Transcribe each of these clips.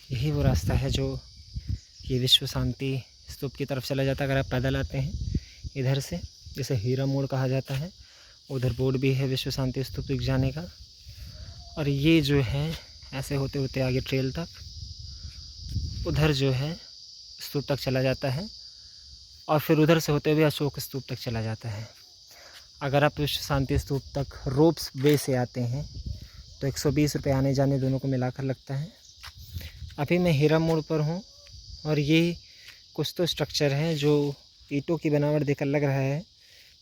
यही वो रास्ता है जो ये विश्व शांति स्तूप की तरफ चला जाता है। अगर आप पैदल आते हैं इधर से, जिसे हीरा मोड़ कहा जाता है, उधर बोर्ड भी है विश्व शांति स्तूप तक जाने का। और ये जो है ऐसे होते होते आगे ट्रेल तक, उधर जो है स्तूप तक चला जाता है, और फिर उधर से होते हुए अशोक स्तूप तक चला जाता है। अगर आप विश्व शांति स्तूप तक रोप्स वे से आते हैं तो 120 रुपये आने जाने दोनों को मिलाकर लगता है। अभी मैं हीरा मोड़ पर हूँ और ये कुछ तो स्ट्रक्चर है जो ईंटों की बनावट देखकर लग रहा है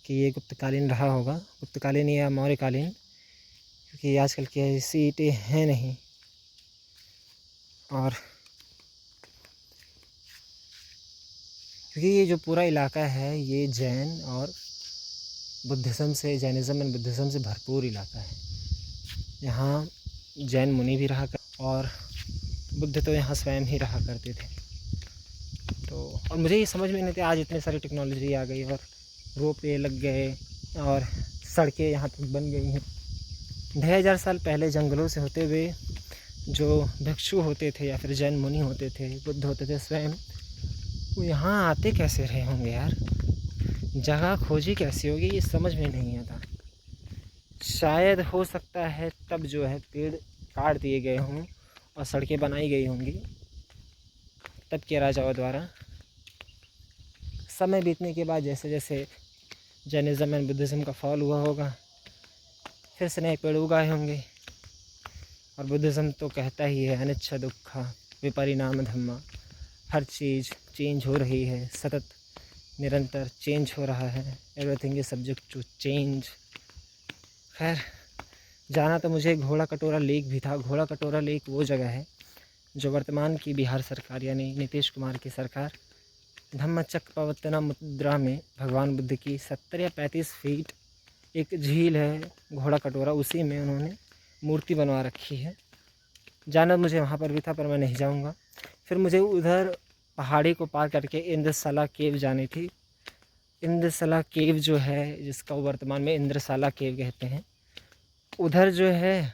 कि ये गुप्तकालीन रहा होगा, गुप्तकालीन या मौर्यकालीन, क्योंकि आजकल की ऐसी ईंटें हैं नहीं। और क्योंकि ये जो पूरा इलाका है ये जैन और बुद्धिज़्म से, जैनिज़्म एंड बुद्धिज़्म से भरपूर इलाका है। यहाँ जैन मुनि भी रहा कर और बुद्ध तो यहाँ स्वयं ही रहा करते थे। तो और मुझे ये समझ में नहीं थी, आज इतनी सारी टेक्नोलॉजी आ गई और रोप वे लग गए और सड़कें यहाँ तक बन गई हैं। 2500 साल पहले जंगलों से होते हुए जो भिक्षु होते थे या फिर जैन मुनि होते थे, बुद्ध होते थे स्वयं, वो यहाँ आते कैसे रहे होंगे यार? जगह खोजी कैसी होगी ये समझ में नहीं आता। शायद हो सकता है तब जो है पेड़ काट दिए गए हों और सड़कें बनाई गई होंगी तब के राजाओं द्वारा। समय बीतने के बाद जैसे जैसे जैनिज़्म एंड बुद्धिज़्म का फॉल हुआ होगा, फिर से नए पेड़ उगाए होंगे। और बुद्धिज़्म तो कहता ही है अनिच्छा दुक्खा विपरिणाम धम्मा, हर चीज़ चेंज हो रही है, सतत निरंतर चेंज हो रहा है, everything is subject to change. खैर, जाना तो मुझे घोड़ा कटोरा लेक भी था। घोड़ा कटोरा लेक वो जगह है जो वर्तमान की बिहार सरकार यानी नीतीश कुमार की सरकार धम्मचक्र मुद्रा में भगवान बुद्ध की 70 या 35 फीट एक झील है घोड़ा कटोरा, उसी में उन्होंने मूर्ति बनवा रखी है। जाना मुझे वहाँ पर भी था पर मैं नहीं जाऊँगा। फिर मुझे उधर पहाड़ी को पार करके इंद्रशाला केव जानी थी। इंद्रशाला केव जो है, जिसका वर्तमान में इंद्रशाला केव कहते हैं, उधर जो है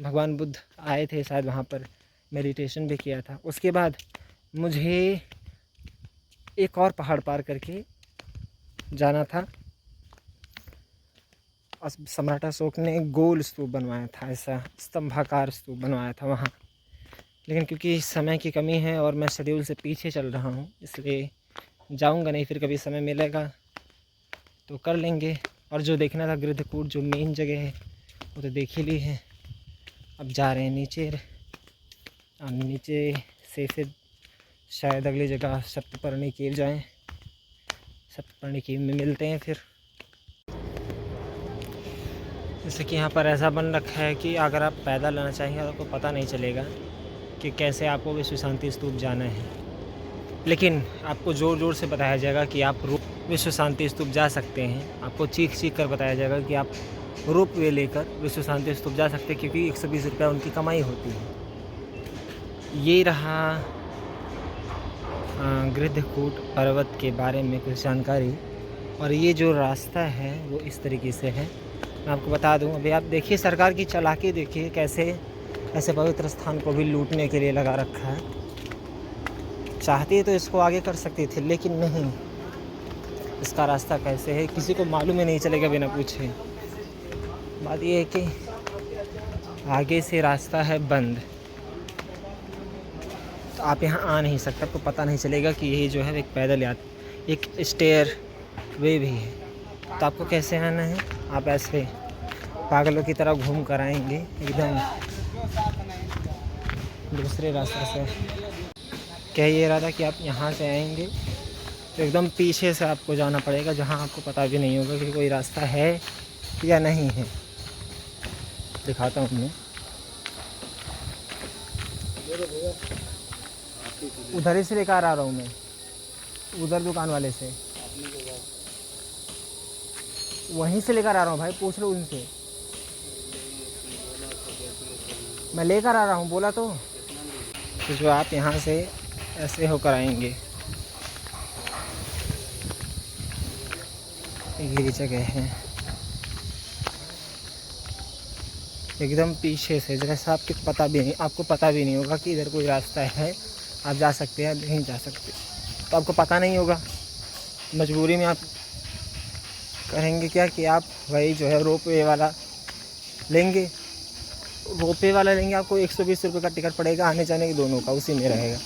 भगवान बुद्ध आए थे, शायद वहाँ पर मेडिटेशन भी किया था। उसके बाद मुझे एक और पहाड़ पार करके जाना था। सम्राट अशोक ने गोल स्तूप बनवाया था, ऐसा स्तंभाकार स्तूप बनवाया था वहाँ। लेकिन क्योंकि समय की कमी है और मैं शेड्यूल से पीछे चल रहा हूँ, इसलिए जाऊँगा नहीं। फिर कभी समय मिलेगा तो कर लेंगे। और जो देखना था गृद्धकूट, जो मेन जगह है, वो तो देख ही ली है। अब जा रहे हैं नीचे। अब नीचे से फिर शायद अगली जगह सप्तपर्णी केव जाएं। सप्तपर्णी केव में मिलते हैं फिर। जैसे कि यहाँ पर ऐसा बन रखा है कि अगर आप पैदल आना चाहिए तो आपको पता नहीं चलेगा कि कैसे आपको विश्व शांति स्तूप जाना है, लेकिन आपको ज़ोर ज़ोर से बताया जाएगा कि आप विश्व शांति स्तूप जा सकते हैं। आपको चीख चीख कर बताया जाएगा कि आप रोप वे लेकर विश्व शांति स्तूप जा सकते हैं, क्योंकि 120 रुपया उनकी कमाई होती है। ये रहा गृद्धकूट पर्वत के बारे में कुछ जानकारी। और ये जो रास्ता है वो इस तरीके से है, मैं आपको बता दूं। अभी आप देखिए सरकार की चालाकी, देखिए कैसे ऐसे पवित्र स्थान को भी लूटने के लिए लगा रखा है। चाहती तो इसको आगे कर सकती थी, लेकिन नहीं, इसका रास्ता कैसे है किसी को मालूम ही नहीं चलेगा बिना पूछे। बात ये है कि आगे से रास्ता है बंद, तो आप यहाँ आ नहीं सकते। आपको पता नहीं चलेगा कि ये जो है एक पैदल यात्रा, एक स्टेयर वे भी है। तो आपको कैसे आना है? आप ऐसे पागलों की तरह घूम कर आएंगे एकदम दूसरे रास्ते से। कह ये रहा था कि आप यहाँ से आएंगे तो एकदम पीछे से आपको जाना पड़ेगा, जहाँ आपको पता भी नहीं होगा कि कोई रास्ता है या नहीं है। दिखाता हूँ मैं, उधर ही से लेकर आ रहा हूँ मैं, उधर दुकान वाले से वहीं से लेकर आ रहा हूँ भाई, पूछ लो उनसे। मैं लेकर आ रहा हूँ बोला तो जो आप यहाँ से ऐसे होकर आएंगे, ये जगह है। एकदम पीछे से, जैसा आपको पता भी नहीं होगा कि इधर कोई रास्ता है, आप जा सकते हैं, नहीं जा सकते, तो आपको पता नहीं होगा। मजबूरी में आप करेंगे क्या कि आप वही जो है रोपवे वाला लेंगे। रोपवे वाला लेंगे, आपको 120 रुपये का टिकट पड़ेगा, आने जाने के दोनों का उसी में रहेगा।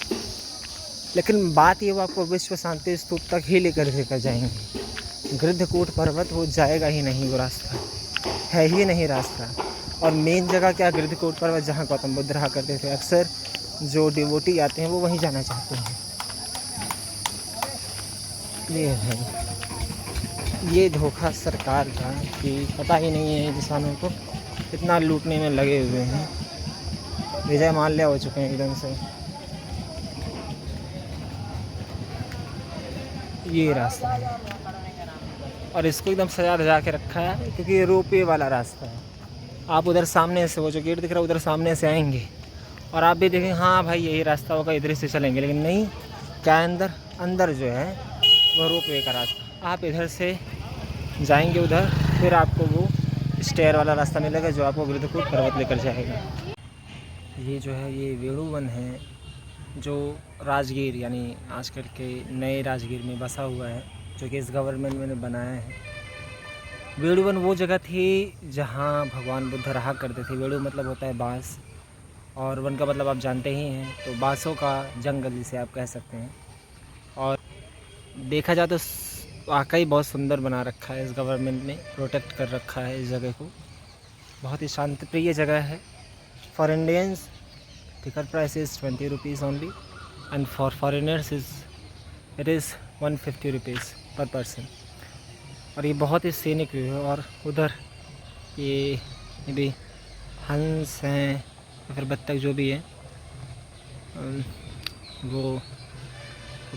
लेकिन बात ये, वो आपको विश्व शांति स्तूप तक ही लेकर जाएंगे। गृद्धकूट पर्वत वो जाएगा ही नहीं, वो रास्ता है ही नहीं रास्ता। और मेन जगह क्या, गृद्धकूट पर्वत, जहाँ गौतम बुद्ध रहा करते थे। अक्सर जो डिवोटी आते हैं वो वहीं जाना चाहते हैं। ये है, ये धोखा सरकार का कि पता ही नहीं है किसानों को, इतना लूटने में लगे हुए हैं, विजय माल्या हो चुके हैं एकदम से। ये रास्ता है और इसको एकदम सजा के रखा है, क्योंकि ये रोपवे वाला रास्ता है। आप उधर सामने से, वो जो गेट दिख रहा है उधर सामने से आएंगे और आप भी देखेंगे हाँ भाई यही रास्ता होगा, इधर से चलेंगे, लेकिन नहीं, क्या अंदर जो है वो रोपवे का रास्ता। आप इधर से जाएंगे उधर, फिर आपको वो स्टेयर वाला रास्ता मिलेगा जो आपको गृद्धकूट पर्वत लेकर जाएगा। ये जो है ये वेणुवन है, जो राजगीर यानी आजकल के नए राजगीर में बसा हुआ है, जो कि इस गवर्नमेंट ने बनाया है। वेणुवन वो जगह थी जहाँ भगवान बुद्ध रहा करते थे। वेणु मतलब होता है बाँस, और वन का मतलब आप जानते ही हैं, तो बाँसों का जंगल जिसे आप कह सकते हैं। और देखा जाए तो वाकई बहुत सुंदर बना रखा है, इस गवर्नमेंट ने प्रोटेक्ट कर रखा है इस जगह को। बहुत ही शांति प्रिय जगह है। For Indians ticket price is 20 rupees only, and for foreigners it is 150 rupees पर पर्सन। और ये बहुत ही सीनिक व्यू है। और उधर ये भी हंस हैं या फिर बत्तख जो भी है, वो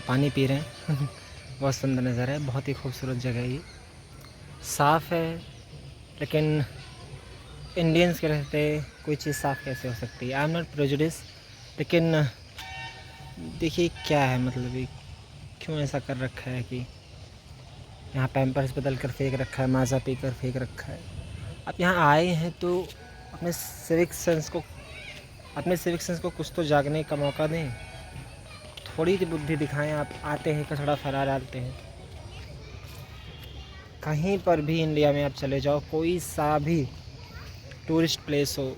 पानी पी रहे हैं। बहुत सुंदर नज़ारा है, बहुत ही खूबसूरत जगह है ये। साफ़ है, लेकिन इंडियंस के रहते कोई चीज़ साफ़ कैसे हो सकती है। आई एम नॉट प्रेजुडिस, लेकिन देखिए क्या है, मतलब ये क्यों ऐसा कर रखा है कि यहाँ पैम्पर्स बदल कर फेंक रखा है, माज़ा पी कर फेंक रखा है। आप यहाँ आए हैं तो अपने सिविक सेंस को कुछ तो जागने का मौका दें, थोड़ी सी बुद्धि दिखाएं। आप आते हैं, कचड़ा फैला डालते हैं। कहीं पर भी इंडिया में आप चले जाओ, कोई सा भी टूरिस्ट प्लेस हो,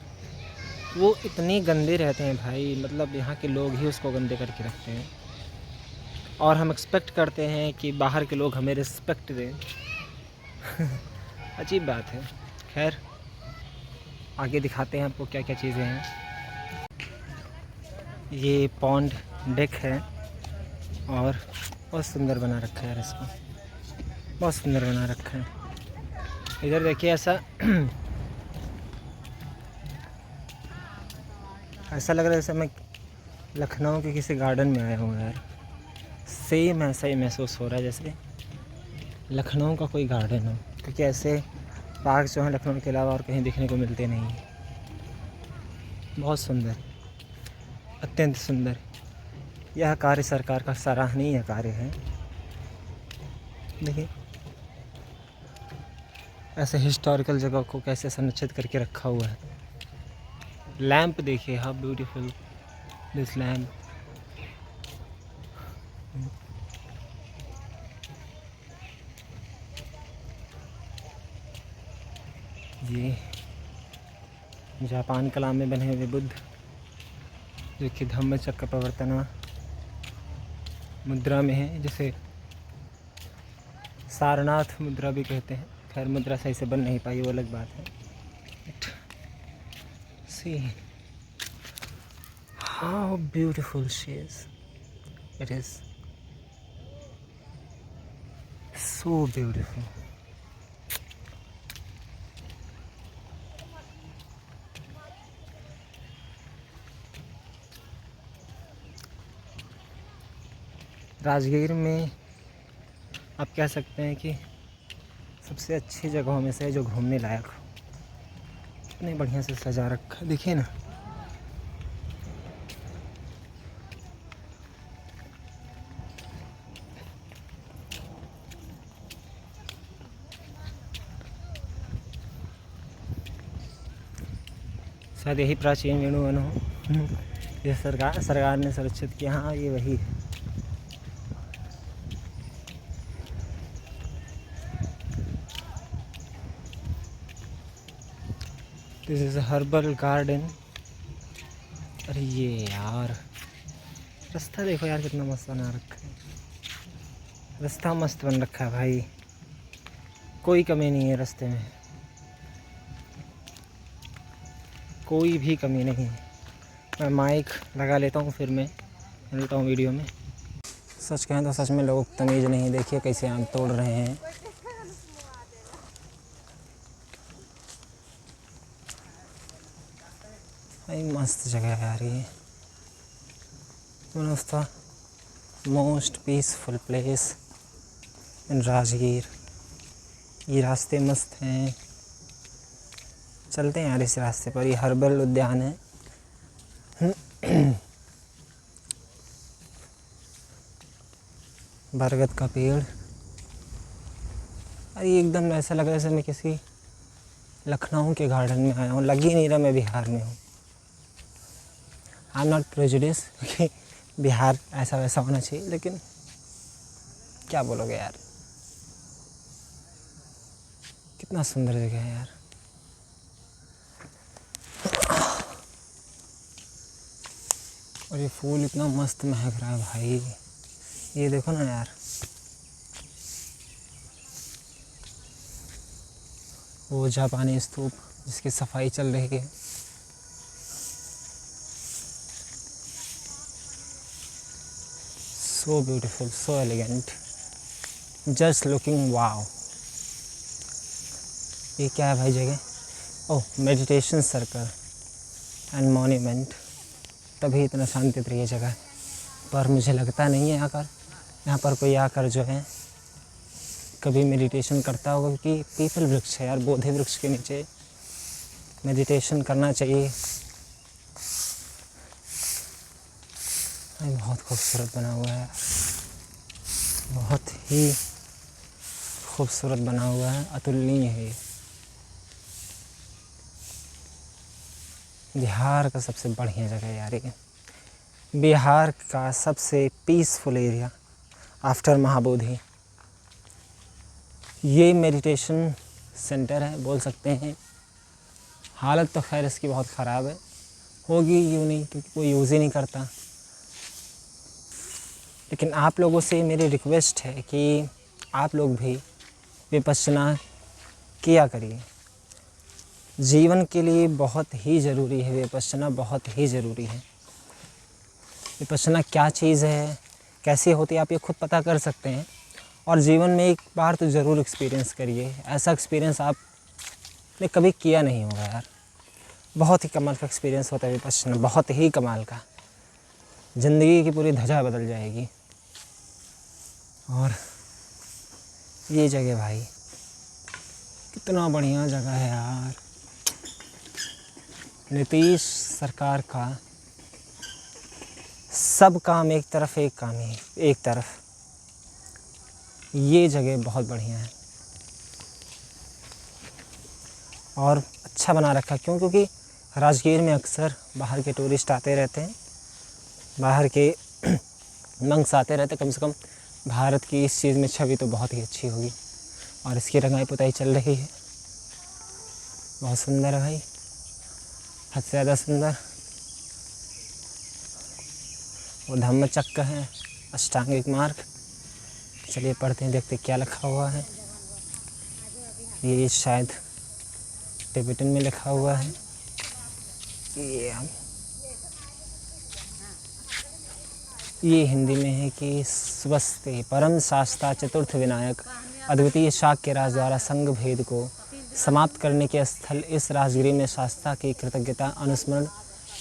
वो इतने गंदे रहते हैं भाई, मतलब यहाँ के लोग ही उसको गंदे करके रखते हैं। और हम एक्सपेक्ट करते हैं कि बाहर के लोग हमें रिस्पेक्ट दें। अजीब बात है। खैर, आगे दिखाते हैं आपको क्या क्या चीज़ें हैं। ये पॉन्ड डेक है और बहुत सुंदर बना रखा है यार, इसको बहुत सुंदर बना रखा है। इधर देखिए, ऐसा लग रहा है जैसे मैं लखनऊ के किसी गार्डन में आया हूँ यार। सेम ऐसा ही महसूस हो रहा है जैसे लखनऊ का कोई गार्डन हो, क्योंकि ऐसे पार्क जो हैं लखनऊ के अलावा और कहीं देखने को मिलते नहीं। बहुत सुंदर, अत्यंत सुंदर। यह कार्य सरकार का सराहनीय कार्य है। देखिए ऐसे हिस्टोरिकल जगह को कैसे संरक्षित करके रखा हुआ है। लैंप देखिए, हाउ ब्यूटीफुल दिस लैंप। ये जापान कला में बने हुए बुद्ध, जो कि धम्म चक्र प्रवर्तना मुद्रा में है, जिसे सारनाथ मुद्रा भी कहते हैं। खैर मुद्रा सही से बन नहीं पाई, वो अलग बात है। See how beautiful she is, it is so beautiful. Rajgir में आप कह सकते हैं कि सबसे अच्छी जगहों में से जो घूमने लायक हो। इतने बढ़िया से सजा रखा, देखिए ना। शायद यही प्राचीन वेणुवन हो। ये सरकार ने सुरक्षित किया। हाँ, ये वही है। This is herbal garden. अरे ये यार, रास्ता देखो यार कितना मस्त बना रखा है। रास्ता मस्त बन रखा है भाई, कोई कमी नहीं है रास्ते में, कोई भी कमी नहीं है। मैं माइक लगा लेता हूँ, फिर मैं मिलता हूँ वीडियो में। सच कहें तो सच में लोग तमीज़ नहीं, देखिए कैसे आम तोड़ रहे हैं। भाई मस्त जगह है यार ये। One of the most peaceful place in Rajgir. ये रास्ते मस्त हैं, चलते हैं यार इस रास्ते पर। ये हर्बल उद्यान है। बरगद का पेड़। अरे एकदम ऐसा लग रहा है जैसे मैं किसी लखनऊ के गार्डन में आया हूँ। लग ही नहीं रहा मैं बिहार में हूँ। आई एम नॉट प्रेजुडिस कि बिहार ऐसा वैसा होना चाहिए, लेकिन क्या बोलोगे यार, कितना सुंदर जगह है यार। और ये फूल इतना मस्त महक रहा है भाई, ये देखो ना यार। वो जापानी स्तूप जिसकी सफाई चल रही है। So beautiful, so elegant, just looking wow. ये क्या है भाई जगह? Oh, meditation circle and monument. तभी इतना शांति प्रिय जगह है, पर मुझे लगता नहीं है यहाँ पर कोई आकर जो है कभी मेडिटेशन करता होगा, क्योंकि पीपल वृक्ष है यार, बोधि वृक्ष के नीचे मेडिटेशन करना चाहिए। बहुत खूबसूरत बना हुआ है, बहुत ही खूबसूरत बना हुआ है, अतुलनीय है। बिहार का सबसे बढ़िया जगह है यार ये। बिहार का सबसे पीसफुल एरिया आफ्टर महाबोधि। ये मेडिटेशन सेंटर है बोल सकते हैं। हालत तो खैर इसकी बहुत ख़राब है, होगी यूँ नहीं क्योंकि कोई यूज़ ही नहीं करता। लेकिन आप लोगों से मेरी रिक्वेस्ट है कि आप लोग भी विपश्यना किया करिए। जीवन के लिए बहुत ही ज़रूरी है विपश्यना, बहुत ही ज़रूरी है। विपश्यना क्या चीज़ है, कैसे होती है, आप ये खुद पता कर सकते हैं। और जीवन में एक बार तो ज़रूर एक्सपीरियंस करिए। ऐसा एक्सपीरियंस आपने कभी किया नहीं होगा यार। बहुत ही कमाल का एक्सपीरियंस होता है विपश्यना, बहुत ही कमाल का। ज़िंदगी की पूरी ध्वजा बदल जाएगी। और ये जगह भाई कितना बढ़िया जगह है यार। नीतीश सरकार का सब काम एक तरफ, एक काम ही एक तरफ। ये जगह बहुत बढ़िया है और अच्छा बना रखा। क्यों? क्योंकि राजगीर में अक्सर बाहर के टूरिस्ट आते रहते हैं, बाहर के मंक्स आते रहते। कम से कम भारत की इस चीज़ में छवि तो बहुत ही अच्छी होगी। और इसकी रंगाई पुताई चल रही है, बहुत सुंदर है भाई, हद से ज़्यादा सुंदर। वो धम्मचक्र है, अष्टांगिक मार्ग। चलिए पढ़ते हैं, देखते क्या लिखा हुआ है। ये शायद टिबेटन में लिखा हुआ है। ये हिंदी में है कि स्वस्ति परम शास्ता चतुर्थ विनायक अद्वितीय शाक्य राज द्वारा संघ भेद को समाप्त करने के स्थल इस राजगिरी में शास्ता की कृतज्ञता, अनुस्मरण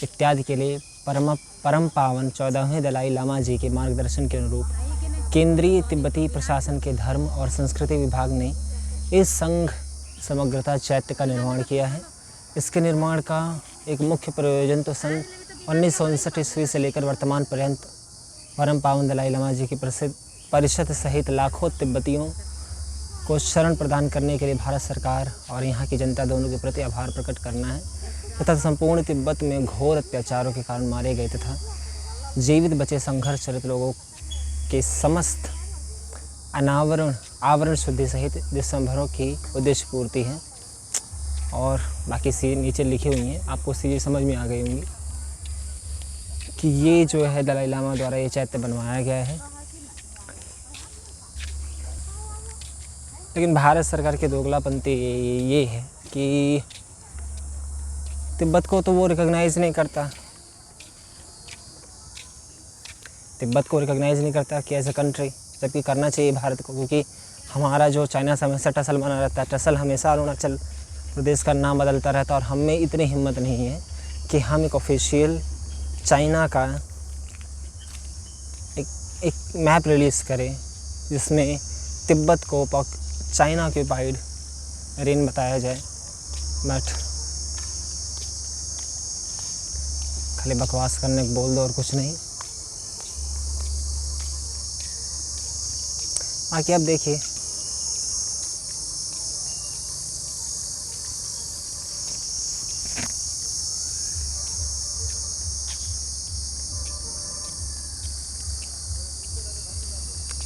इत्यादि के लिए परम पावन 14वें दलाई लामा जी के मार्गदर्शन के अनुरूप केंद्रीय तिब्बती प्रशासन के धर्म और संस्कृति विभाग ने इस संघ समग्रता चैत्य का निर्माण किया है। इसके निर्माण का एक मुख्य प्रयोजन तो सन 1959 ईस्वी से लेकर वर्तमान पर्यंत परम पावन दलाई लामा जी की प्रसिद्ध परिषद सहित लाखों तिब्बतियों को शरण प्रदान करने के लिए भारत सरकार और यहाँ की जनता दोनों के प्रति आभार प्रकट करना है। तथा संपूर्ण तिब्बत में घोर अत्याचारों के कारण मारे गए तथा जीवित बचे संघर्ष चरित लोगों के समस्त आवरण शुद्धि सहित दिसंबरों की उद्देश्य पूर्ति है। और बाकी सी नीचे लिखी हुई हैं, आपको चीज़ें समझ में आ गई होंगी कि ये जो है दलाई लामा द्वारा ये चैत्य बनवाया गया है। लेकिन भारत सरकार की दोगलापंथी ये है कि तिब्बत को तो वो रिकॉग्नाइज़ नहीं करता, तिब्बत को रिकॉग्नाइज़ नहीं करता कि एज ए कंट्री, जबकि करना चाहिए भारत को, क्योंकि हमारा जो चाइना से हमेशा टसल बना रहता है, टसल हमेशा अरुणाचल प्रदेश का नाम बदलता रहता है। और हम में इतनी हिम्मत नहीं है कि हम एक ऑफिशियल चाइना का एक मैप रिलीज़ करें जिसमें तिब्बत को चाइना ऑक्यूपाइड रीजन बताया जाए। बट खाली बकवास करने को बोल दो और कुछ नहीं। बाकी आप देखिए,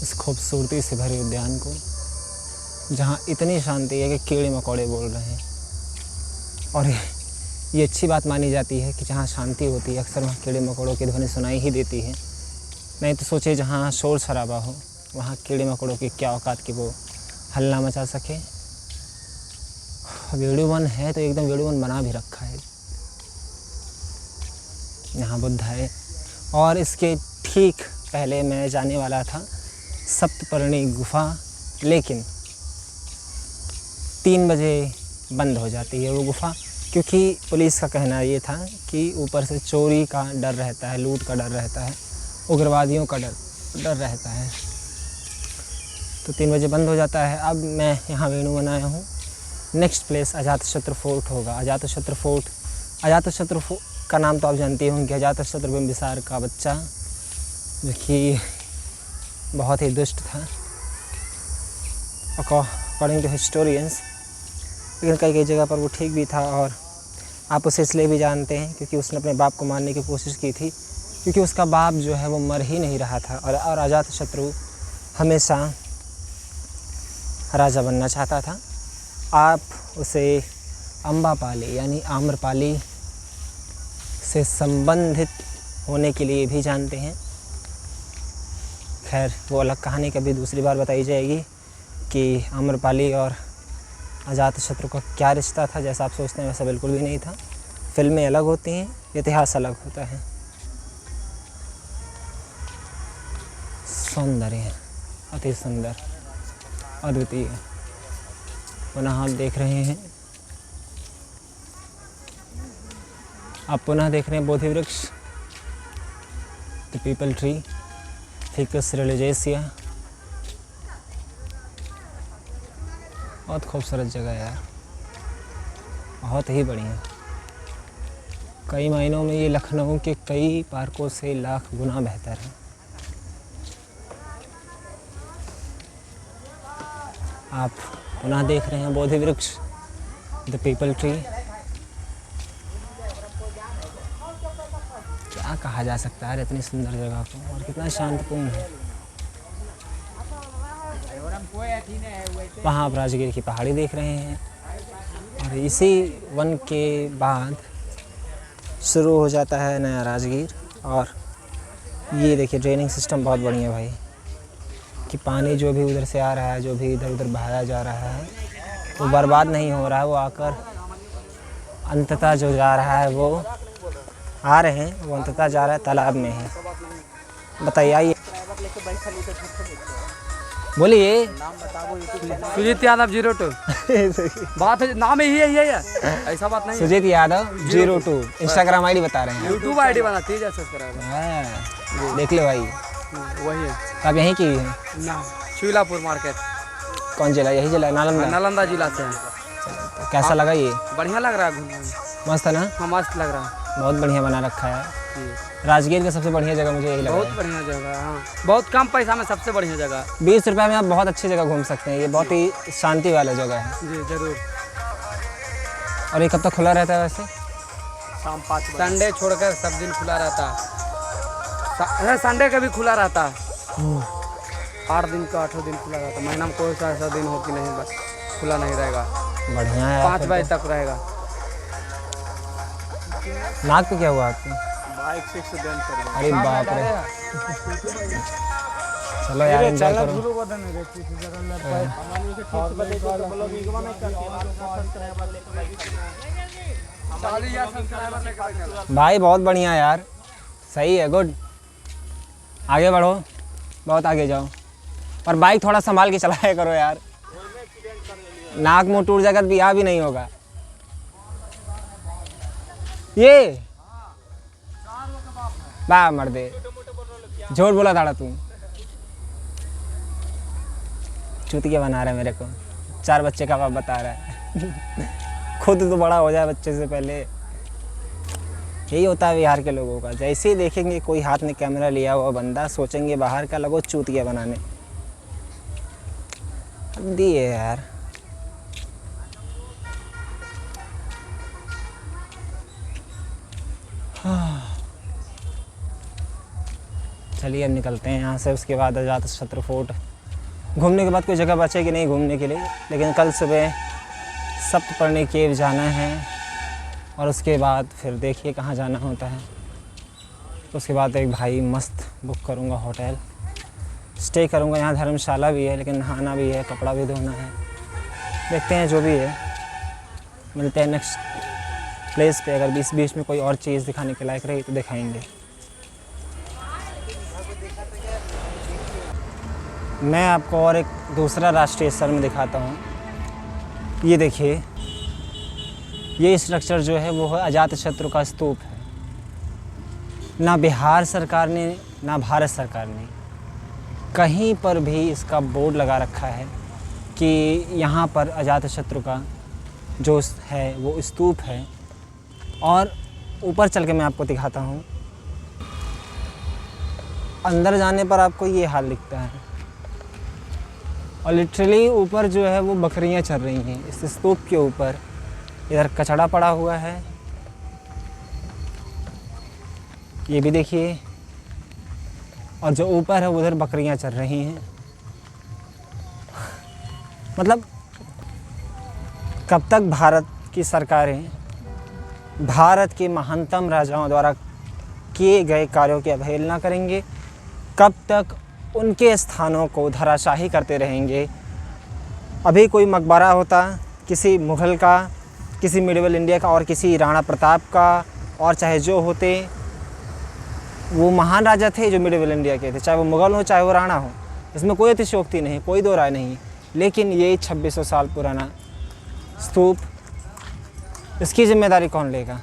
इस खूबसूरती से भरे उद्यान को, जहाँ इतनी शांति है कि कीड़े मकोड़े बोल रहे हैं। और ये अच्छी बात मानी जाती है कि जहाँ शांति होती है अक्सर वहाँ कीड़े मकोड़ों की ध्वनि सुनाई ही देती है। नहीं तो सोचे जहाँ शोर शराबा हो वहाँ कीड़े मकोड़ों की क्या औकात कि वो हल्ला मचा सके। वीडियो वन है तो एकदम वीडियो वन बना भी रखा है। यहाँ बुद्ध है और इसके ठीक पहले मैं जाने वाला था सप्तपर्णी गुफा, लेकिन 3 बजे बंद हो जाती है वो गुफा, क्योंकि पुलिस का कहना ये था कि ऊपर से चोरी का डर रहता है, लूट का डर रहता है, उग्रवादियों का डर रहता है, तो 3 बजे बंद हो जाता है। अब मैं यहाँ वेणु बनाया हूँ। नेक्स्ट प्लेस अजातशत्रु फोर्ट होगा। अजातशत्रु फोर्ट, अजातशत्रु का नाम तो आप जानते होंगे, अजातशत्रु बिंबिसार का बच्चा, जो कि बहुत ही दुष्ट था अकॉर्डिंग टू हिस्टोरियंस। लेकिन कई जगह पर वो ठीक भी था। और आप उसे इसलिए भी जानते हैं क्योंकि उसने अपने बाप को मारने की कोशिश की थी, क्योंकि उसका बाप जो है वो मर ही नहीं रहा था। और अजातशत्रु हमेशा राजा बनना चाहता था। आप उसे अम्बापाली यानी आम्रपाली से संबंधित होने के लिए भी जानते हैं। खैर वो अलग कहानी कभी दूसरी बार बताई जाएगी कि आम्रपाली और अजातशत्रु का क्या रिश्ता था। जैसा आप सोचते हैं वैसा बिल्कुल भी नहीं था। फिल्में अलग होती हैं, इतिहास अलग होता है। सौंदर्य अति सुंदर, अद्वितीय। पुनः आप देख रहे हैं, आप पुनः देख रहे हैं बोधि वृक्ष, द पीपल ट्री, फिकस रिलिजियसिया। बहुत खूबसूरत जगह है यार, बहुत ही बढ़िया। कई मायनों में ये लखनऊ के कई पार्कों से लाख गुना बेहतर है। आप पुनः देख रहे हैं बोधि वृक्ष, द पीपल ट्री। क्या कहा जा सकता है इतनी सुंदर जगह को, और कितना शांतपूर्ण है। वहाँ आप राजगीर की पहाड़ी देख रहे हैं। और इसी वन के बाद शुरू हो जाता है नया राजगीर। और ये देखिए ड्रेनिंग सिस्टम बहुत बढ़िया भाई, कि पानी जो भी उधर से आ रहा है, जो भी इधर उधर बहाया जा रहा है, वो बर्बाद नहीं हो रहा है। वो आकर अंततः जो जा रहा है, वो आ रहे हैं, वो अंततः जा रहा है तालाब में है। बताइए, आइए बोलिए। सुजीत यादव 02 बात है, नाम ही है, ऐसा बात नहीं। सुजीत यादव 02 इंस्टाग्राम आईडी बता रहे हैं। यूट्यूब आईडी बनाती है, सब्सक्राइब देख ले भाई, वही है। आप यहीं की हैं? ना, शुइलापुर मार्केट। कौन जिला? यही जिला नालंदा? नालंदा जिला से है। तो कैसा लगा ये? बढ़िया लग रहा है घूमने में। मस्त है ना? हाँ, मस्त लग रहा है। बहुत बढ़िया बना रखा है। राजगीर का सबसे बढ़िया जगह मुझे यही लगा। बहुत बढ़िया जगह, हाँ, बहुत कम पैसा में सबसे बढ़िया जगह। 20 रुपये में आप बहुत अच्छी जगह घूम सकते हैं। ये बहुत ही शांति वाला जगह है जी जरूर। और ये कब तक खुला रहता है वैसे? शाम 5 बजे। संडे छोड़कर सब दिन खुला रहता है। संडे का भी खुला रहता है। 8 दिन का 8 दिन खुला रहता है। महीना में कोई सा ऐसा दिन हो कि नहीं बस खुला नहीं रहेगा। बढ़िया है। 5 बजे तक रहेगा। नाक पे क्या हुआ आपके? बाइक से एक्सीडेंट कर गया। अरे बाप रे। चलो यार एंजॉय करो। भाई बहुत बढ़िया यार, सही है, गुड। आगे बढ़ो, बहुत आगे जाओ, और बाइक थोड़ा संभाल के चलाया करो यार। नाक मुंह टूट जाएगा तो ब्याह भी नहीं होगा। ये बा मर्दे, झूठ बोला था तू। चूतिया बना रहा है मेरे को, 4 बच्चे का बाप बता रहा है। खुद तो बड़ा हो जाए बच्चे से पहले। यही होता है बिहार के लोगों का। जैसे ही देखेंगे कोई हाथ में कैमरा लिया हुआ बंदा, सोचेंगे बाहर का, लगो चूतिया बनाने। हद्दी है यार। चलिए अब निकलते हैं यहाँ से। उसके बाद अजातशत्रु फोर्ट घूमने के बाद कोई जगह बचेगी नहीं घूमने के लिए, लेकिन कल सुबह सप्तपर्णी केव जाना है, और उसके बाद फिर देखिए कहाँ जाना होता है। उसके बाद एक भाई मस्त बुक करूँगा होटल, स्टे करूँगा। यहाँ धर्मशाला भी है, लेकिन नहाना भी है, कपड़ा भी धोना है। देखते हैं जो भी है। मिलते हैं नेक्स्ट प्लेस पे। अगर बीच में कोई और चीज़ दिखाने के लायक रही तो दिखाएंगे। मैं आपको और एक दूसरा राष्ट्रीय स्थल में दिखाता हूँ। ये देखिए, ये स्ट्रक्चर जो है वो है अजातशत्रु का स्तूप है। ना बिहार सरकार ने ना भारत सरकार ने कहीं पर भी इसका बोर्ड लगा रखा है कि यहाँ पर अजातशत्रु का जो है वो स्तूप है। और ऊपर चल के मैं आपको दिखाता हूँ। अंदर जाने पर आपको ये हाल दिखता है, और लिटरली ऊपर जो है वो बकरियां चल रही हैं इस स्तूप के ऊपर। इधर कचड़ा पड़ा हुआ है, ये भी देखिए, और जो ऊपर है उधर बकरियां चल रही हैं। मतलब कब तक भारत की सरकारें भारत के महानतम राजाओं द्वारा किए गए कार्यों की अवहेलना करेंगे? कब तक उनके स्थानों को धराशाही करते रहेंगे? अभी कोई मकबरा होता किसी मुग़ल का, किसी मिडिवल इंडिया का, और किसी राणा प्रताप का, और चाहे जो होते, वो महान राजा थे जो मिडिवल इंडिया के थे, चाहे वो मुग़ल हो चाहे वो राणा हो, इसमें कोई अतिशयोक्ति नहीं, कोई दो राय नहीं। लेकिन ये 2600 साल पुराना स्तूप, इसकी जिम्मेदारी कौन लेगा?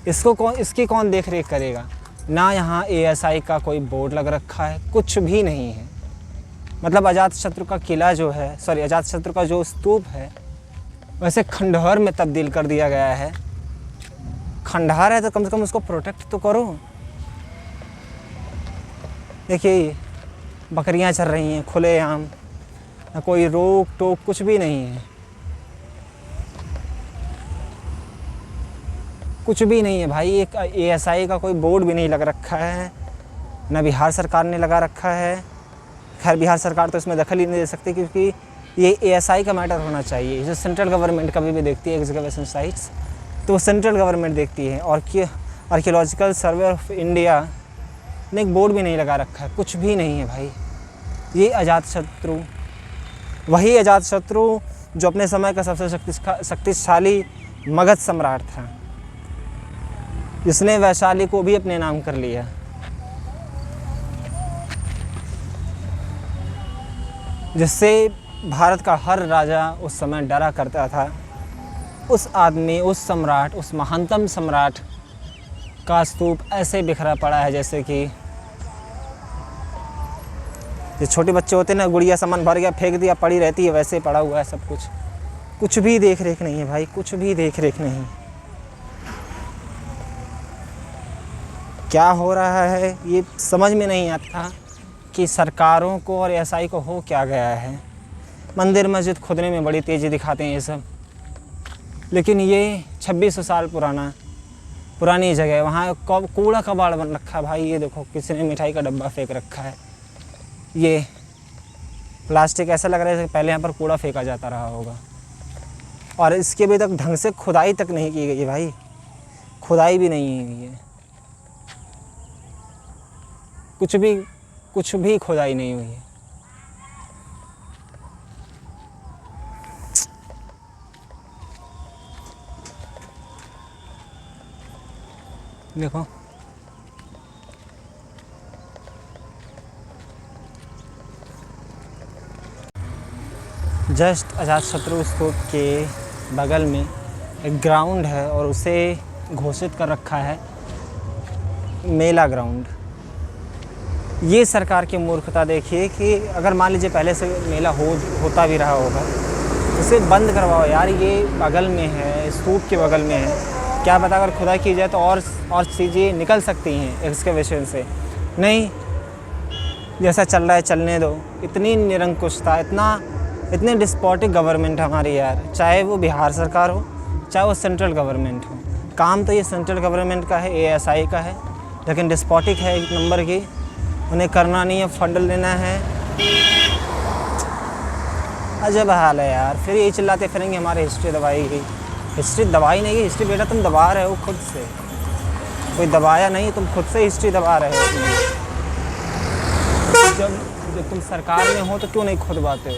इसकी कौन देख रेख करेगा? ना यहाँ ASI का कोई बोर्ड लग रखा है, कुछ भी नहीं है। मतलब अजातशत्रु का किला जो है, अजातशत्रु का जो स्तूप है, वैसे खंडहर में तब्दील कर दिया गया है। खंडहर है तो कम से कम उसको प्रोटेक्ट तो करो। देखिए बकरियां चल रही हैं खुलेआम, ना कोई रोक टोक, कुछ भी नहीं है, कुछ भी नहीं है भाई। एक ASI का कोई बोर्ड भी नहीं लग रखा है, ना बिहार सरकार ने लगा रखा है। खैर बिहार सरकार तो इसमें दखल ही नहीं दे सकती, क्योंकि ये ASI का मैटर होना चाहिए। जो सेंट्रल गवर्नमेंट कभी भी देखती है एक्सकवेशन साइट्स, तो वो सेंट्रल गवर्नमेंट देखती है। और आर्कियोलॉजिकल सर्वे ऑफ इंडिया ने एक बोर्ड भी नहीं लगा रखा है, कुछ भी नहीं है भाई। ये अजातशत्रु, वही अजातशत्रु जो अपने समय का सबसे शक्तिशाली मगध सम्राट था, जिसने वैशाली को भी अपने नाम कर लिया। जिससे भारत का हर राजा उस समय डरा करता था। उस आदमी, उस सम्राट, उस महानतम सम्राट का स्तूप ऐसे बिखरा पड़ा है जैसे कि जो छोटे बच्चे होते हैं ना, गुड़िया सामान भर गया फेंक दिया, पड़ी रहती है, वैसे पड़ा हुआ है सब कुछ। कुछ भी देख रेख नहीं है भाई, कुछ भी देख रेख नहीं। क्या हो रहा है ये समझ में नहीं आता कि सरकारों को और ASI को हो क्या गया है। मंदिर मस्जिद खुदने में बड़ी तेज़ी दिखाते हैं ये सब, लेकिन ये 2600 साल पुराना पुरानी जगह है, वहाँ कूड़ा कबाड़ बन रखा है भाई। ये देखो किसी ने मिठाई का डब्बा फेंक रखा है, ये प्लास्टिक ऐसा लग रहा है जैसे पहले यहाँ पर कूड़ा फेंका जाता रहा होगा। और इसके अभी तक ढंग से खुदाई तक नहीं की गई है भाई, खुदाई भी नहीं हुई है, कुछ भी खुदाई नहीं हुई है। देखो जस्ट अजातशत्रु स्तूप के बगल में एक ग्राउंड है और उसे घोषित कर रखा है मेला ग्राउंड। ये सरकार की मूर्खता देखिए कि अगर मान लीजिए पहले से मेला होता भी रहा होगा, उसे बंद करवाओ यार। ये बगल में है, स्तूप के बगल में है, क्या पता अगर खुदाई की जाए तो और चीज़ें निकल सकती हैं एक्सकवेशन से। नहीं, जैसा चल रहा है चलने दो। इतनी निरंकुशता, इतने डिस्पोटिक गवर्नमेंट हमारी यार, चाहे वो बिहार सरकार हो चाहे वो सेंट्रल गवर्नमेंट हो। काम तो ये सेंट्रल गवर्नमेंट का है, ASI का है, लेकिन डिस्पोटिक है एक नंबर की। उन्हें करना नहीं है, फंड लेना है। अजब हाल है यार। फिर ये चिल्लाते फिरेंगे हमारी हिस्ट्री दबाई गई। हिस्ट्री दबाई नहीं गई, हिस्ट्री बेटा तुम दबा रहे हो खुद से, कोई दबाया नहीं, तुम खुद से हिस्ट्री दबा रहे हो। जब तुम सरकार में हो तो क्यों नहीं खुद बाते हो?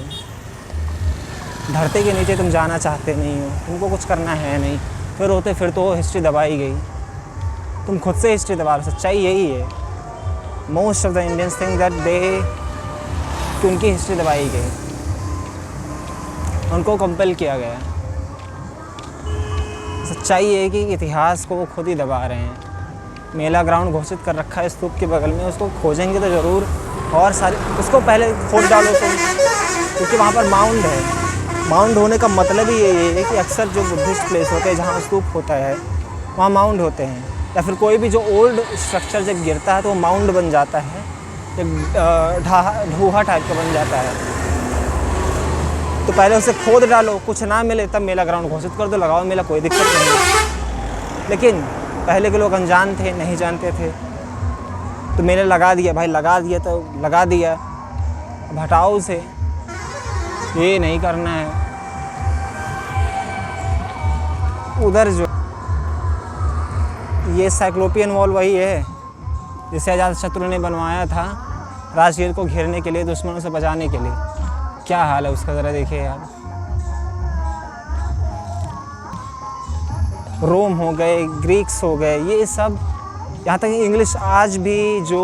धरती के नीचे तुम जाना चाहते नहीं हो, तुमको कुछ करना है नहीं, फिर होते फिर तो हिस्ट्री दबाई गई। तुम खुद से हिस्ट्री दबा रहे हो। सच्चाई यही है। Most of the Indians think that कि उनकी हिस्ट्री दबाई गई, उनको कंपेल किया गया। सच्चाई है कि इतिहास को वो खुद ही दबा रहे हैं। मेला ग्राउंड घोषित कर रखा है स्तूप के बगल में, उसको खोजेंगे तो ज़रूर और सारे, उसको पहले खोद डालो तुम, क्योंकि वहाँ पर माउंड है। माउंड होने का मतलब ही ये है कि अक्सर जो बुद्धिस्ट प्लेस होते हैं जहाँ स्तूप होता है वहाँ माउंड होते हैं, या फिर कोई भी जो ओल्ड स्ट्रक्चर जब गिरता है तो वो माउंड बन जाता है, एक ढूहा टाइप का बन जाता है। तो पहले उसे खोद डालो, कुछ ना मिले तब मेला ग्राउंड घोषित कर दो, लगाओ मेला, कोई दिक्कत नहीं। लेकिन पहले के लोग अनजान थे, नहीं जानते थे, तो मेला लगा दिया भाई, लगा दिया तो लगा दिया, अब हटाओ उसे, ये नहीं करना है। उधर जो ये साइक्लोपियन वॉल वही है जिसे अजातशत्रु ने बनवाया था राजगीर को घेरने के लिए, दुश्मनों से बचाने के लिए। क्या हाल है उसका ज़रा देखिए यार। रोम हो गए, ग्रीक्स हो गए, ये सब, यहाँ तक इंग्लिश आज भी जो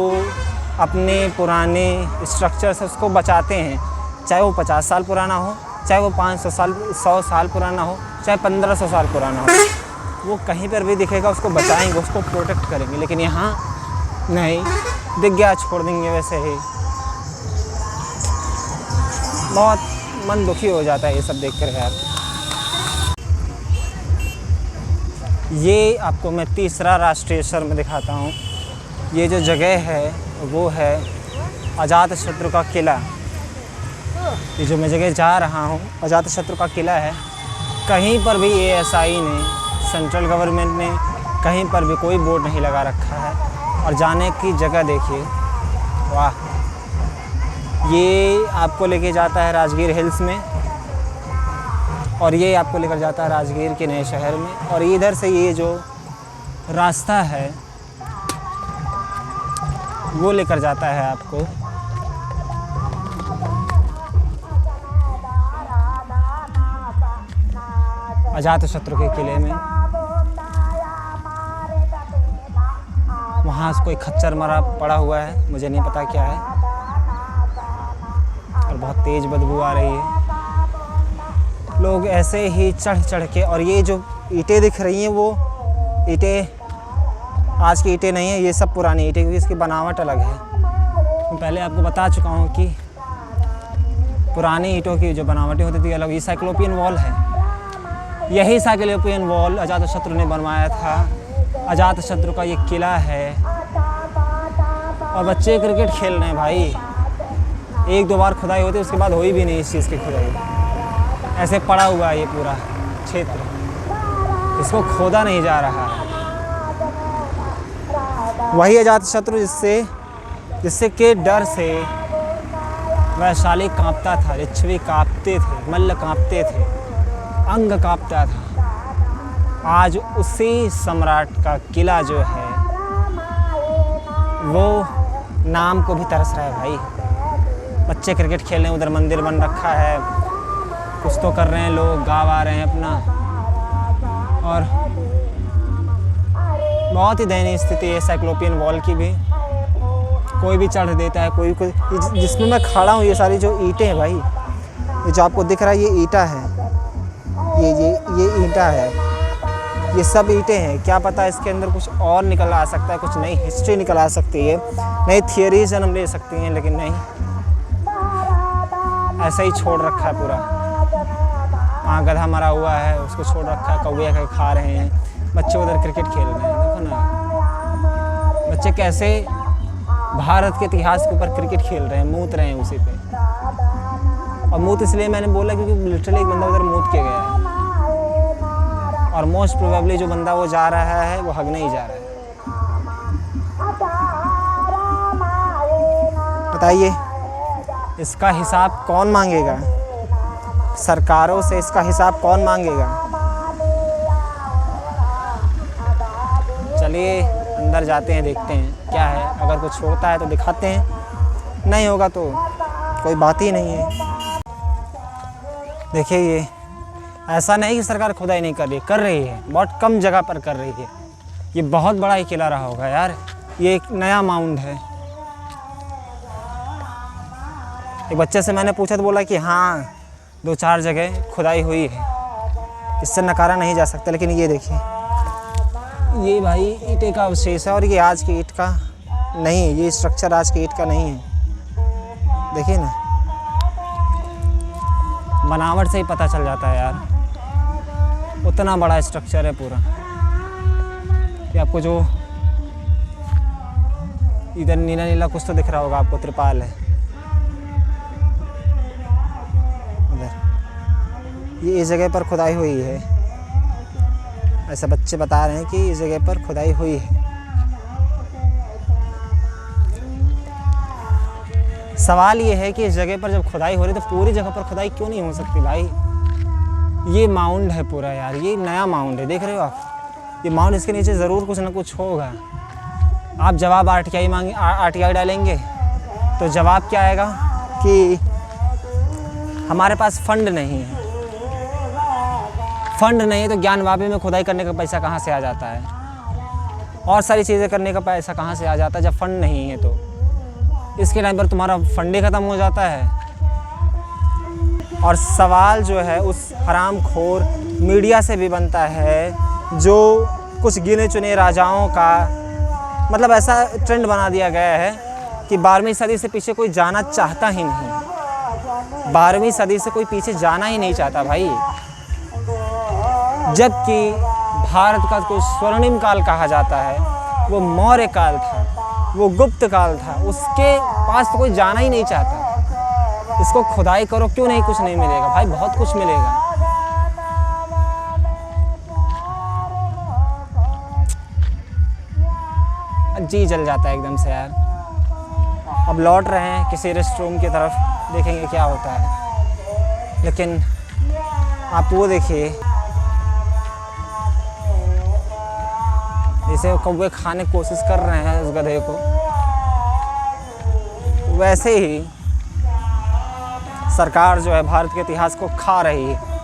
अपने पुराने स्ट्रक्चर्स है उसको बचाते हैं, चाहे वो 50 साल पुराना हो, चाहे वो 500 साल 100 साल पुराना हो, चाहे 1500 साल पुराना हो, वो कहीं पर भी दिखेगा उसको बचाएंगे, उसको प्रोटेक्ट करेंगे। लेकिन यहाँ नहीं, दिख गया छोड़ देंगे वैसे ही। बहुत मन दुखी हो जाता है ये सब देख कर यार। ये आपको मैं तीसरा राष्ट्रीय शर्म दिखाता हूँ। ये जो जगह है वो है अजातशत्रु का किला। ये जो मैं जगह जा रहा हूँ अजातशत्रु का किला है। कहीं पर भी ASI ने, सेंट्रल गवर्नमेंट ने कहीं पर भी कोई बोर्ड नहीं लगा रखा है। और जाने की जगह देखिए, वाह। ये आपको लेके जाता है राजगीर हिल्स में, और ये आपको लेकर जाता है राजगीर के नए शहर में। और इधर से ये जो रास्ता है वो लेकर जाता है आपको अजातशत्रु के किले में। वहाँ कोई खच्चर मरा पड़ा हुआ है, मुझे नहीं पता क्या है, और बहुत तेज़ बदबू आ रही है। लोग ऐसे ही चढ़ चढ़ के, और ये जो ईंटें दिख रही हैं वो ईंटें आज की ईंटें नहीं है, ये सब पुरानी ईंटें, क्योंकि इसकी बनावट अलग है। मैं पहले आपको बता चुका हूँ कि पुरानी ईंटों की जो बनावटें होती थी अलग। ये साइक्लोपियन वॉल है, यही साइक्लोपियन वॉल अजातशत्रु ने बनवाया था। अजातशत्रु का ये किला है, और बच्चे क्रिकेट खेल रहे हैं भाई। 1-2 बार खुदाई होती है, उसके बाद हुई भी नहीं इस चीज़ की खुदाई। ऐसे पड़ा हुआ है ये पूरा क्षेत्र, इसको खोदा नहीं जा रहा है। वही अजातशत्रु जिससे के डर से वैशाली कांपता था, लिच्छवी कांपते थे, मल्ल कांपते थे, अंग कांपता था। आज उसी सम्राट का किला जो है वो नाम को भी तरस रहा है भाई। बच्चे क्रिकेट खेल रहे हैं, उधर मंदिर बन रखा है, कुछ तो कर रहे हैं लोग, गा रहे हैं अपना। और बहुत ही दयनीय स्थिति है साइक्लोपियन वॉल की भी। कोई भी चढ़ देता है, कोई जिसमें मैं खड़ा हूँ, ये सारी जो ईंटें हैं भाई, ये जो आपको दिख रहा है ये ईंटा है, ये ईंटा है, ये सब ईंटें हैं। क्या पता इसके अंदर कुछ और निकल आ सकता है, कुछ नई हिस्ट्री निकल आ सकती है, नई थियरी जन्म ले सकती हैं, लेकिन नहीं, ऐसा ही छोड़ रखा है पूरा। वहाँ गधा मरा हुआ है, उसको छोड़ रखा है, कौवे के खा रहे हैं, बच्चे उधर क्रिकेट खेल रहे हैं। देखो ना बच्चे कैसे भारत के इतिहास के ऊपर क्रिकेट खेल रहे हैं, मूत रहे हैं उसी पे। और मूत इसलिए मैंने बोला क्योंकि लिटरली एक बंदा उधर मूत के गया है, और मोस्ट प्रोबेबली जो बंदा वो जा रहा है वो हगने ही जा रहा है। बताइए इसका हिसाब कौन मांगेगा? सरकारों से इसका हिसाब कौन मांगेगा? चलिए अंदर जाते हैं, देखते हैं क्या है। अगर कुछ होता है तो दिखाते हैं, नहीं होगा तो कोई बात ही नहीं है। देखिए ये ऐसा नहीं कि सरकार खुदाई नहीं कर रही है, बहुत कम जगह पर कर रही है। ये बहुत बड़ा ही किला रहा होगा यार, ये एक नया माउंड है। एक बच्चे से मैंने पूछा तो बोला कि हाँ 2-4 जगह खुदाई हुई है, इससे नकारा नहीं जा सकता। लेकिन ये देखिए, ये भाई ईंटे का अवशेष है, और ये आज की ईंट का नहीं है, ये स्ट्रक्चर आज की ईंट का नहीं है। देखिए ना, बनावट से ही पता चल जाता है यार, उतना बड़ा स्ट्रक्चर है पूरा। कि आपको जो इधर नीला नीला कुछ तो दिख रहा होगा आपको, त्रिपाल है उधर। ये इस जगह पर खुदाई हुई है, ऐसा बच्चे बता रहे हैं कि इस जगह पर खुदाई हुई है। सवाल ये है कि इस जगह पर जब खुदाई हो रही तो पूरी जगह पर खुदाई क्यों नहीं हो सकती भाई? ये माउंड है पूरा यार, ये नया माउंड है, देख रहे हो आप? ये माउंड, इसके नीचे ज़रूर कुछ ना कुछ होगा। आप जवाब आरटीआई डालेंगे तो जवाब क्या आएगा कि हमारे पास फंड नहीं है। फंड नहीं है तो ज्ञानवापी में खुदाई करने का पैसा कहाँ से आ जाता है, और सारी चीज़ें करने का पैसा कहाँ से आ जाता है जब फंड नहीं है? तो इसके टाइम पर तुम्हारा फंड ही ख़त्म हो जाता है। और सवाल जो है उस हरामखोर मीडिया से भी बनता है, जो कुछ गिने चुने राजाओं का, मतलब ऐसा ट्रेंड बना दिया गया है कि 12वीं सदी से पीछे कोई जाना चाहता ही नहीं। 12वीं सदी से कोई पीछे जाना ही नहीं चाहता भाई, जबकि भारत का कोई स्वर्णिम काल कहा जाता है वो मौर्य काल था, वो गुप्त काल था, उसके पास तो कोई जाना ही नहीं चाहता। इसको खुदाई करो, क्यों नहीं कुछ नहीं मिलेगा भाई? बहुत कुछ मिलेगा। जी जल जाता है एकदम से यार। अब लौट रहे हैं किसी रेस्ट रूम की तरफ, देखेंगे क्या होता है। लेकिन आप वो देखिए, जैसे कौवे खाने की कोशिश कर रहे हैं उस गधे को, वैसे ही सरकार जो है भारत के इतिहास को खा रही है।